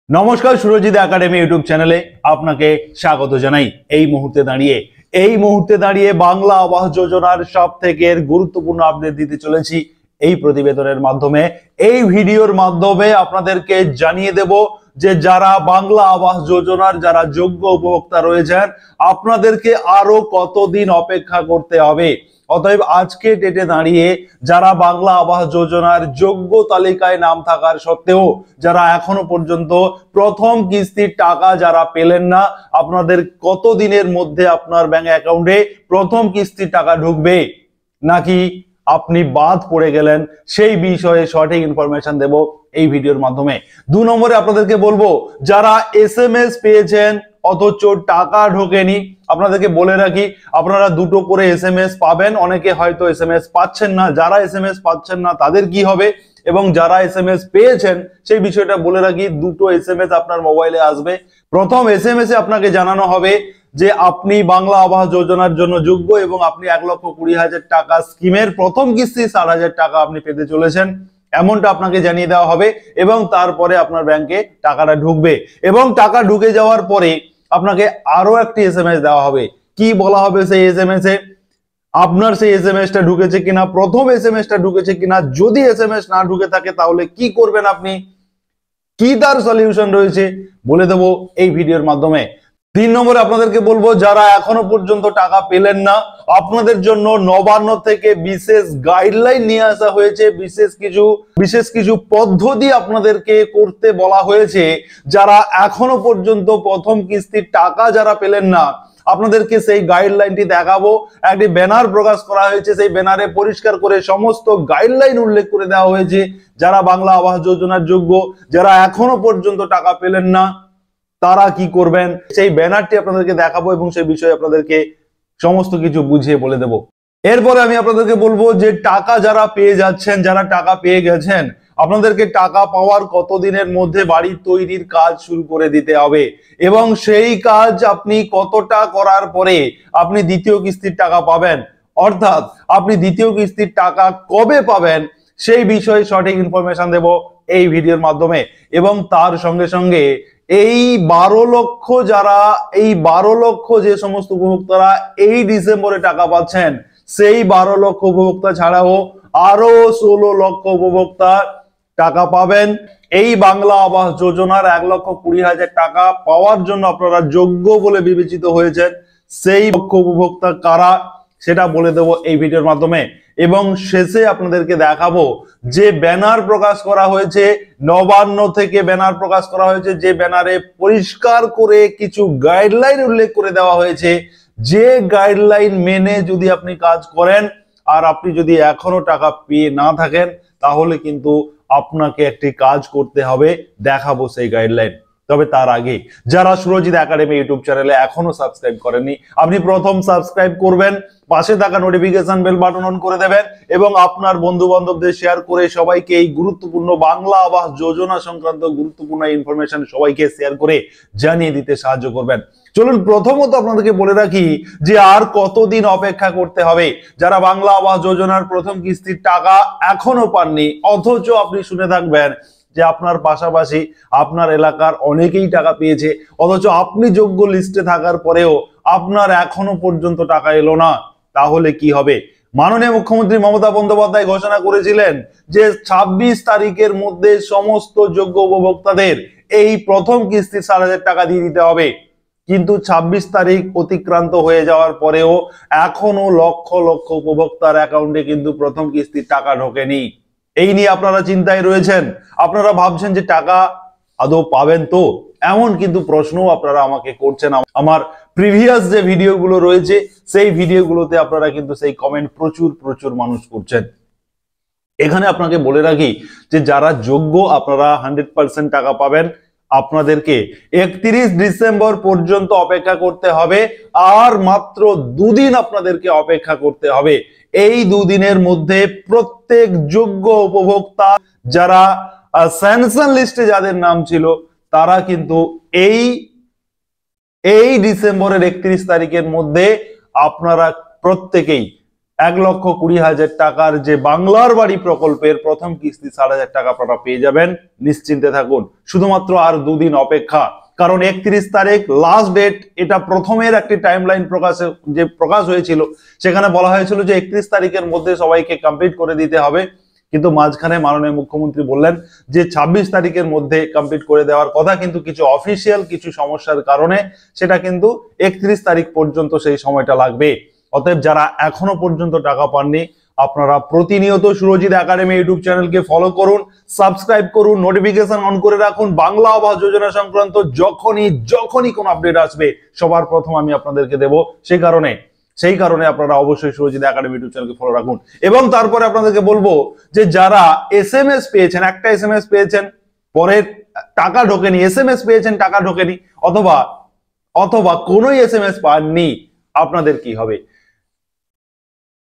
নমস্কার, Surajit academy YouTube চ্যানেলে আপনাকে স্বাগত জানাই। এই মুহূর্তে দাঁড়িয়ে বাংলা আবাস যোজনার সবথেকে গুরুত্বপূর্ণ আপডেট দিতে চলেছি এই প্রতিবেদনের মাধ্যমে। এই ভিডিওর মাধ্যমে আপনাদেরকে জানিয়ে দেব যে যারা বাংলা আবাস যোজনার যারা যোগ্য উপভোক্তা রয়েছেন আপনাদেরকে আরো কতদিন অপেক্ষা করতে হবে। অতএব আজকে ডেটে দাঁড়িয়ে যারা বাংলা আবাস যোজনার যোগ্য তালিকায় নাম থাকার সত্ত্বেও যারা এখনো পর্যন্ত প্রথম কিস্তির টাকা যারা পেলেন না, আপনাদের কত দিনের মধ্যে আপনার ব্যাংক অ্যাকাউন্টে প্রথম কিস্তির টাকা ঢুকবে নাকি আপনি বাদ পড়ে গেলেন, সেই বিষয়ে সঠিক ইনফরমেশন দেব এই ভিডিওর মাধ্যমে। 2 নম্বরে আপনাদেরকে বলবো যারা এসএমএস পেয়েছেন অথচ টাকা ঢোকেনি, আপনাদেরকে বলে রাখি আপনারা দুটো করে এসএমএস পাবেন। অনেকে হয়তো এসএমএস পাচ্ছেন না, যারা এসএমএস পাচ্ছেন না তাদের কি হবে এবং যারা এসএমএস পেয়েছেন সেই বিষয়টা বলে রাখি। দুটো এসএমএস আপনার মোবাইলে আসবে। প্রথম এসএমএস এ আপনাকে জানানো হবে যে আপনি বাংলা আবাস যোজনার জন্য যোগ্য এবং আপনি 1,20,000 টাকা স্কিমের প্রথম কিস্তি 60,000 টাকা আপনি পেতে চলেছেন, এমনটা আপনাকে জানিয়ে দেওয়া হবে এবং তারপরে আপনার ব্যাংকে টাকাটা ঢুকবে। এবং টাকা ঢুকে যাওয়ার পরে আপনাকে আরো একটি এসএমএস দেওয়া হবে। কি বলা হবে সেই এসএমএস এ? আপনার সেই এসএমএসটা ঢুকেছে কিনা, প্রথম এসএমএসটা ঢুকেছে কিনা, যদি এসএমএস না ঢুকে থাকে তাহলে কি করবেন আপনি, কি তার সলিউশন রয়েছে বলে দেবো এই ভিডিওর মাধ্যমে। 3 নম্বরে আপনাদেরকে বলবো যারা এখনো পর্যন্ত টাকা পেলেন না আপনাদের জন্য নবান্ন থেকে বিশেষ গাইডলাইন নিয়ে আসা হয়েছে। বিশেষ কিছু পদ্ধতি আপনাদেরকে করতে বলা হয়েছে। যারা এখনো পর্যন্ত প্রথম কিস্তির টাকা যারা পেলেন না আপনাদেরকে সেই গাইডলাইনটি দেখাবো। একটি ব্যানার প্রকাশ করা হয়েছে, সেই ব্যানারে পরিষ্কার করে সমস্ত গাইডলাইন উল্লেখ করে দেওয়া হয়েছে। যারা বাংলা আবাস যোজনার যোগ্য, যারা এখনো পর্যন্ত টাকা পেলেন না তারা কি করবেন সেই ব্যানারটি আপনাদেরকে দেখাবো এবং সেই বিষয়ে আপনাদেরকে সমস্ত কিছু বুঝিয়ে বলে দেব। এরপরে আমি আপনাদেরকে বলবো যে টাকা যারা পেয়ে যাচ্ছেন, যারা টাকা পেয়ে গেছেন আপনাদেরকে টাকা পাওয়ার কতদিনের মধ্যে বাড়ি তৈরির কাজ শুরু করে দিতে হবে এবং সেই কাজ আপনি কতটা করার পরে আপনি দ্বিতীয় কিস্তির টাকা পাবেন, অর্থাৎ আপনি দ্বিতীয় কিস্তির টাকা কবে পাবেন সেই বিষয়ে সঠিক ইনফরমেশন দেব এই ভিডিওর মাধ্যমে। এবং তার সঙ্গে সঙ্গে এই 12 লক্ষ যে সমস্ত উপভোক্তারা এই ডিসেম্বরে টাকা পাচ্ছেন সেই 12 লক্ষ উপভোক্তা ছাড়াও আরো 16 লক্ষ উপভোক্তা টাকা পাবেন। এই বাংলা আবাস যোজনার 1,20,000 টাকা পাওয়ার জন্য আপনারা যোগ্য বলে বিবেচিত হয়েছেন। সেই লক্ষ উপভোক্তা কারা সেটা বলে দেব এই ভিডিওর মাধ্যমে। এবং শেষে আপনাদেরকে দেখাবো যে ব্যানার প্রকাশ করা হয়েছে, নবান্ন থেকে ব্যানার প্রকাশ করা হয়েছে, যে ব্যানারে পরিষ্কার করে কিছু গাইডলাইন উল্লেখ করে দেওয়া হয়েছে। যে গাইডলাইন মেনে যদি আপনি কাজ করেন আর আপনি যদি এখনো টাকা পেয়ে না থাকেন তাহলে কিন্তু আপনাকে একটি কাজ করতে হবে, দেখাবো সেই গাইডলাইন। তবে তার আগে যারা সুরজিৎ একাডেমি ইউটিউব চ্যানেলে এখনো সাবস্ক্রাইব করেননি আপনি প্রথম সাবস্ক্রাইব করবেন, পাশে থাকা নোটিফিকেশন বেল বাটন অন করে দেবেন এবং আপনার বন্ধু বান্ধবদের শেয়ার করে সবাইকে এই গুরুত্বপূর্ণ বাংলা আবাস যোজনা সংক্রান্ত গুরুত্বপূর্ণ ইনফরমেশন সবাইকে শেয়ার করে জানিয়ে দিতে সাহায্য করবেন। চলুন প্রথমত আপনাদেরকে বলে রাখি যে আর কতদিন অপেক্ষা করতে হবে। যারা বাংলা আবাস যোজনার প্রথম কিস্তির টাকা এখনো পাননি অথচ আপনি শুনে থাকবেন যে আপনার পাশাপাশি আপনার এলাকার অনেকেই টাকা পেয়েছে অথচ আপনি যোগ্য লিস্টে থাকার পরেও আপনার এখনো পর্যন্ত টাকা এলো না, তাহলে কি হবে? মাননীয় মুখ্যমন্ত্রী মমতা বন্দ্যোপাধ্যায় ঘোষণা করেছিলেন যে 26 তারিখের মধ্যে সমস্ত যোগ্য উপভোক্তাদের এই প্রথম কিস্তির 60,000 টাকা দিয়ে দিতে হবে। কিন্তু 26 তারিখ অতিক্রান্ত হয়ে যাওয়ার পরেও এখনো লক্ষ লক্ষ উপভোক্তার অ্যাকাউন্টে কিন্তু প্রথম কিস্তির টাকা ঢোকেনি। এই নিয়ে আপনারা চিন্তায় রয়েছেন, আপনারা ভাবছেন যে টাকা আদৌ পাবেন তো, এমন কিন্তু প্রশ্নও আপনারা আমাকে করছেন। আমার প্রিভিয়াস যে ভিডিওগুলো রয়েছে সেই ভিডিওগুলোতে আপনারা কিন্তু সেই কমেন্ট প্রচুর মানুষ করছেন। এখানে আপনাকে বলে রাখি যে যারা যোগ্য আপনারা 100% টাকা পাবেন। আপনাদেরকে 31 ডিসেম্বর পর্যন্ত অপেক্ষা করতে হবে আর মাত্র 2 দিন আপনাদেরকে অপেক্ষা করতে হবে। এই 2 দিনের মধ্যে প্রত্যেক যোগ্য উপভোক্তা যারা স্যাংশন লিস্টে যাদের নাম ছিল তারা কিন্তু এই ডিসেম্বরের 31 তারিখের মধ্যে আপনারা প্রত্যেকেই 1,20,000 টাকার যে বাংলার বাড়ি প্রকল্পের প্রথম কিস্তি 7,500 টাকা আপনারা পেয়ে যাবেন। নিশ্চিন্তে থাকুন, শুধুমাত্র আর 2 দিন অপেক্ষা, কারণ 31 তারিখ লাস্ট ডেট। এটা প্রথমের একটি টাইমলাইন প্রকাশ হয়েছিল, সেখানে বলা হয়েছিল যে 31 তারিখের মধ্যে সবাইকে কমপ্লিট করে দিতে হবে, কিন্তু মাঝখানে মাননীয় মুখ্যমন্ত্রী বললেন যে 26 তারিখের মধ্যে কমপ্লিট করে দেওয়ার কথা, কিন্তু কিছু অফিসিয়াল কিছু সমস্যার কারণে সেটা কিন্তু 31 তারিখ পর্যন্ত সেই সময়টা লাগবে। অতএব যারা এখনো পর্যন্ত টাকা পাননি, আপনারা প্রতিনিয়ত সুরজিৎ একাডেমি ইউটিউব চ্যানেলকে ফলো করুন, সাবস্ক্রাইব করুন, নোটিফিকেশন অন করে রাখুন। বাংলা আবাস যোজনা সংক্রান্ত যখনই কোনো আপডেট আসবে সবার প্রথম আমি আপনাদেরকে দেব। সেই কারণে আপনারা অবশ্যই সুরজিৎ একাডেমি ইউটিউব চ্যানেলকে ফলো রাখুন। এবং তারপরে আপনাদেরকে বলবো যে যারা এসএমএস পেয়েছেন, একটা এসএমএস পেয়েছেন, পরে টাকা ঢোকেনি, এসএমএস পেয়েছেন টাকা ঢোকেনি, অথবা কোনো এসএমএস পাননি, আপনাদের কি হবে?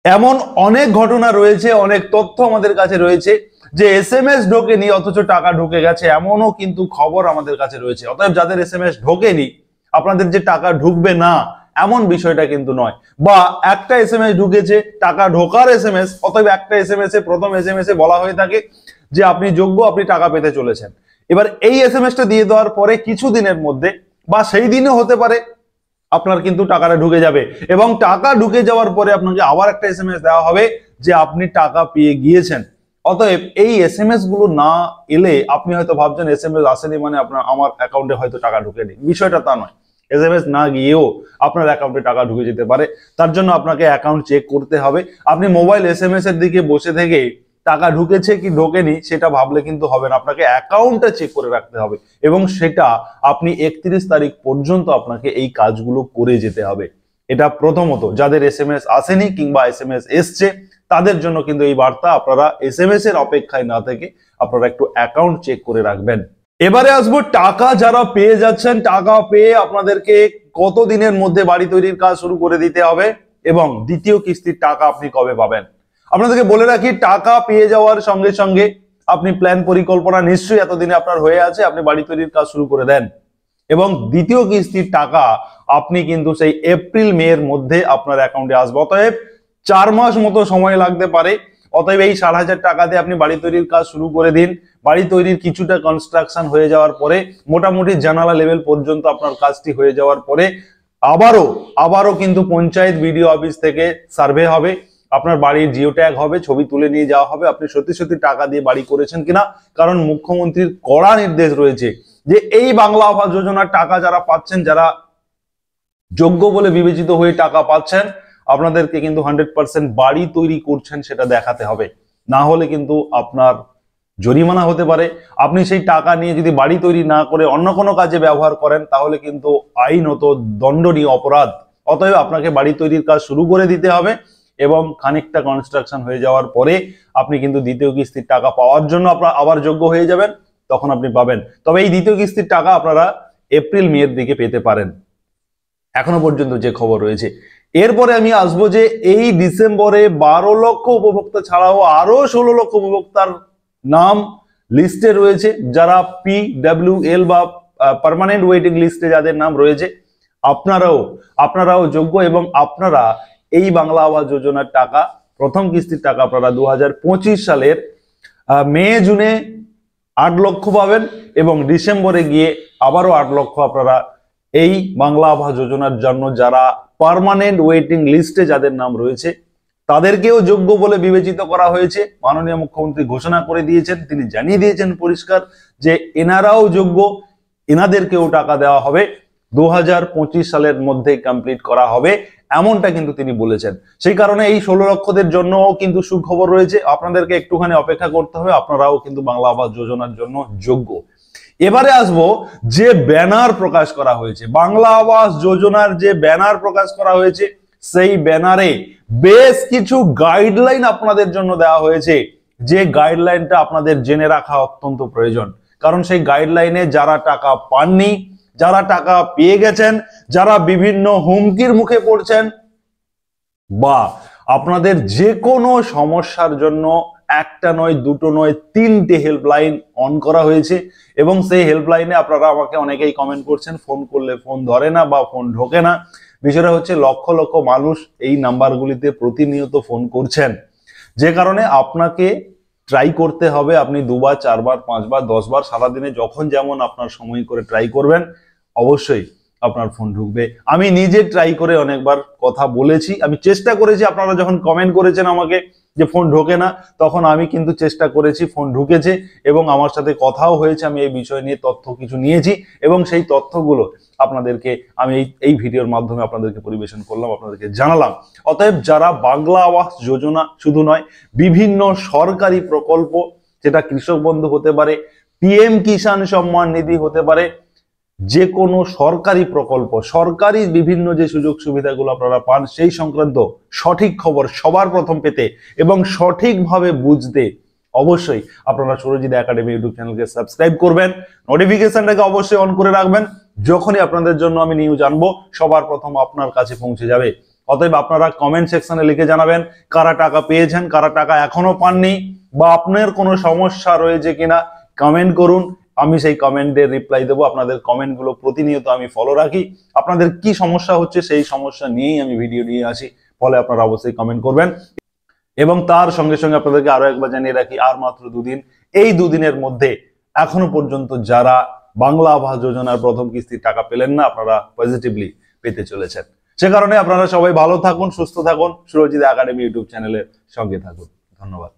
এমন অনেক ঘটনা রয়েছে, অনেক তথ্য আমাদের কাছে রয়েছে যে এসএমএস ঢোকেনি অথচ টাকা ঢুকে গেছে, এমনও কিন্তু খবর আমাদের কাছে রয়েছে। অতএব যাদের এসএমএস ঢোকেনি, আপনাদের যে টাকা ঢুকবে না এমন বিষয়টা কিন্তু নয়, বা একটা এসএমএস ঢুকেছে, টাকা ঢোকার এসএমএস, অতএব একটা এসএমএস এ প্রথম এসএমএস এ বলা হয়ে থাকে যে আপনি যোগ্য, আপনি টাকা পেতে চলেছেন। এবার এই এসএমএসটা দিয়ে দেওয়ার পরে কিছু দিনের মধ্যে বা সেই দিনও হতে পারে আপনার কিন্তু টাকাটা ঢুকে যাবে, এবং টাকা ঢুকে যাওয়ার পরে আপনাকে আবার একটা এসএমএস দেওয়া হবে যে আপনি টাকা পেয়ে গিয়েছেন। অতএব এই এসএমএস গুলো না এলে আপনি হয়তো ভাবছেন এসএমএস আসেনি মানে আমার অ্যাকাউন্টে হয়তো টাকা ঢুকেনি, বিষয়টা তা নয়। এসএমএস না গিয়েও আপনার অ্যাকাউন্টে টাকা ঢুকে যেতে পারে, তার জন্য আপনাকে অ্যাকাউন্ট চেক করতে হবে। আপনি মোবাইল এসএমএস এর দিকে বসে থেকে টাকা ঢুকেছে কি ঢোকেনি সেটা ভাবলে কিন্তু হবে না, আপনাকে অ্যাকাউন্টটা চেক করে রাখতে হবে, এবং সেটা আপনি 31 তারিখ পর্যন্ত আপনাকে এই কাজগুলো করে যেতে হবে। এটা প্রথমত যাদের এসএমএস আসেনি কিংবা এসএমএস এসছে তাদের জন্য কিন্তু এই বার্তা, আপনারা এসএমএস এর অপেক্ষায় না থেকে আপনারা একটু অ্যাকাউন্ট চেক করে রাখবেন। এবারে আসবো টাকা যারা পেয়ে যাচ্ছেন, টাকা পেয়ে আপনাদেরকে কত দিনের মধ্যে বাড়ি তৈরির কাজ শুরু করে দিতে হবে এবং দ্বিতীয় কিস্তির টাকা আপনি কবে পাবেন। আপনাদেরকে বলে রাখি, টাকা পেয়ে যাওয়ার সঙ্গে সঙ্গে আপনি প্ল্যান পরিকল্পনা নিশ্চয়ই এতদিনে আপনার হয়ে আছে, আপনি বাড়ি তৈরির কাজ শুরু করে দেন, এবং দ্বিতীয় কিস্তির টাকা আপনি কিন্তু সেই এপ্রিল মে এর মধ্যে আপনার অ্যাকাউন্টে আসবে। অতএব 4 মাস মতো সময় লাগতে পারে। অতএব এই 7,500 টাকা দিয়ে আপনি বাড়ি তৈরির কাজ শুরু করে দিন। বাড়ি তৈরির কিছুটা কনস্ট্রাকশন হয়ে যাওয়ার পরে, মোটামুটি জানালা লেভেল পর্যন্ত আপনার কাজটি হয়ে যাওয়ার পরে আবারও কিন্তু পঞ্চায়েত বিডিও অফিস থেকে সার্ভে হবে, আপনার বাড়ির জিও ট্যাগ হবে, ছবি তুলে নিয়ে যাওয়া হবে আপনি সত্যি টাকা দিয়ে বাড়ি করেছেন কিনা। কারণ মুখ্যমন্ত্রীর কড়া নির্দেশ রয়েছে যে এই বাংলা আবাস যোজনার টাকা যারা পাচ্ছেন, যারা যোগ্য বলে বিবেচিত হয়ে টাকা পাচ্ছেন, আপনাদেরকে কিন্তু 100% বাড়ি তৈরি করছেন সেটা দেখাতে হবে, না হলে কিন্তু আপনার জরিমানা হতে পারে। আপনি সেই টাকা নিয়ে যদি বাড়ি তৈরি না করে অন্য কোনো কাজে ব্যবহার করেন তাহলে কিন্তু আইনত দণ্ডনীয় অপরাধ। অতএব আপনাকে বাড়ি তৈরির কাজ শুরু করে দিতে হবে, এবং খানিকটা কনস্ট্রাকশন হয়ে যাওয়ার পরে আপনি কিন্তু দ্বিতীয় কিস্তির টাকা পাওয়ার জন্য আপনারা আবার যোগ্য হয়ে যাবেন, তখন আপনি পাবেন। তবে এই দ্বিতীয় কিস্তির টাকা আপনারা এপ্রিল মে এর দিকে পেতে পারেন, এখনো পর্যন্ত যে খবর রয়েছে। এরপরে আমি আসবো যে এই ডিসেম্বরে 12 লক্ষ উপভোক্তা ছাড়াও আরো 16 লক্ষ উপভোক্তার নাম লিস্টে রয়েছে, যারা PWL বা পার্মানেন্ট ওয়েটিং লিস্টে যাদের নাম রয়েছে, আপনারাও যোগ্য, এবং আপনারা এই বাংলা আবাস যোজনার টাকা, প্রথম কিস্তির টাকা আপনারা 2025 সালের মে জুনে 8 লক্ষ পাবেন, এবং ডিসেম্বরে গিয়ে আবারও 8 লক্ষ আপনারা এই বাংলা আবাস যোজনার জন্য যারা পার্মানেন্ট ওয়েটিং লিস্টে যাদের নাম রয়েছে তাদেরকেও যোগ্য বলে বিবেচিত করা হয়েছে। মাননীয় মুখ্যমন্ত্রী ঘোষণা করে দিয়েছেন, তিনি জানিয়ে দিয়েছেন পরিষ্কার যে এনারাও যোগ্য, এনাদেরকেও টাকা দেওয়া হবে, 2025 সালের মধ্যে কমপ্লিট করা হবে, এমনটা কিন্তু তিনি বলেছেন। সেই কারণে এই 16 লক্ষদের জন্য কিন্তু সুখবর রয়েছে, আপনাদেরকে একটুখানি অপেক্ষা করতে হবে, আপনারাও কিন্তু বাংলা আবাস যোজনার জন্য যোগ্য। এবারে আসবো যে ব্যানার প্রকাশ করা হয়েছে, বাংলা আবাস যোজনার যে ব্যানার প্রকাশ করা হয়েছে, সেই ব্যানারে বেশ কিছু গাইডলাইন আপনাদের জন্য দেওয়া হয়েছে, যে গাইডলাইনটা আপনাদের জেনে রাখা অত্যন্ত প্রয়োজন। কারণ সেই গাইডলাইনে যারা টাকা পাননি, যারা টাকা পেয়ে গেছেন, যারা বিভিন্ন হুমকির মুখে পড়ছেন, বা আপনাদের যে কোনো সমস্যার জন্য একটা নয়, দুটো নয়, 3টে হেল্পলাইন অন করা হয়েছে, এবং সেই হেল্পলাইনে আপনারা আমাকে অনেকেই কমেন্ট করছেন ফোন করলে ফোন ধরে না বা ফোন ঢোকে না, বিষয়টা হচ্ছে লক্ষ লক্ষ মানুষ এই নাম্বারগুলিতে প্রতিনিয়ত ফোন করছেন, যে কারণে আপনাকে ট্রাই করতে হবে। আপনি 2বার 4বার 5বার 10বার সারাদিনে যখন যেমন আপনার সময় করে ট্রাই করবেন, অবশ্যই আপনার ফোন ঢুকবে। আমি নিজে ট্রাই করে অনেকবার কথা বলেছি, আমি চেষ্টা করেছি। আপনারা যখন কমেন্ট করেছেন আমাকে যে ফোন ঢোকে না, তখন আমি কিন্তু চেষ্টা করেছি, ফোন ঢুকেছে এবং আমার সাথে কথাও হয়েছে। আমি এই বিষয় নিয়ে তথ্য কিছু নিয়েছি এবং সেই তথ্যগুলো আপনাদেরকে আমি এই ভিডিওর মাধ্যমে আপনাদেরকে পরিবেশন করলাম, আপনাদেরকে জানালাম। অতএব যারা বাংলা আবাস যোজনা শুধু নয়, বিভিন্ন সরকারি প্রকল্প, যেটা কৃষক বন্ধু হতে পারে, পিএম কিষাণ সম্মান নিধি হতে পারে, যে কোনো সরকারি প্রকল্প, সরকারি বিভিন্ন যে সুযোগ সুবিধাগুলো আপনারা পান, সেই সংক্রান্ত সঠিক খবর সবার প্রথম পেতে এবং সঠিকভাবে বুঝতে অবশ্যই আপনারা সুরজিৎ একাডেমি ইউটিউব চ্যানেলকে সাবস্ক্রাইব করবেন, নোটিফিকেশনটাকে অবশ্যই অন করে রাখবেন। যখনই আপনাদের জন্য আমি নিউজ আনবো, সবার প্রথম আপনার কাছে পৌঁছে যাবে। অতএব আপনারা কমেন্ট সেকশনে লিখে জানাবেন কারা টাকা পেয়েছেন, কারা টাকা এখনো পাননি, বা আপনার কোনো সমস্যা রয়েছে কিনা কমেন্ট করুন। আমি সেই কমেন্টের রিপ্লাই দেবো। আপনাদের কমেন্টগুলো প্রতিনিয়ত আমি ফলো রাখি। আপনাদের কি সমস্যা হচ্ছে সেই সমস্যা নিয়েই আমি ভিডিও নিয়ে আসি, ফলে আপনারা অবশ্যই কমেন্ট করবেন। এবং তার সঙ্গে সঙ্গে আপনাদেরকে আরো একবার জানিয়ে রাখি, আর মাত্র 2 দিন, এই 2 দিনের মধ্যে এখনো পর্যন্ত যারা বাংলা আবাস যোজনার প্রথম কিস্তির টাকা পেলেন না, আপনারা পজিটিভলি পেতে চলেছেন। সে কারণে আপনারা সবাই ভালো থাকুন, সুস্থ থাকুন, সুরজিৎ একাডেমি ইউটিউব চ্যানেলের সঙ্গে থাকুন। ধন্যবাদ।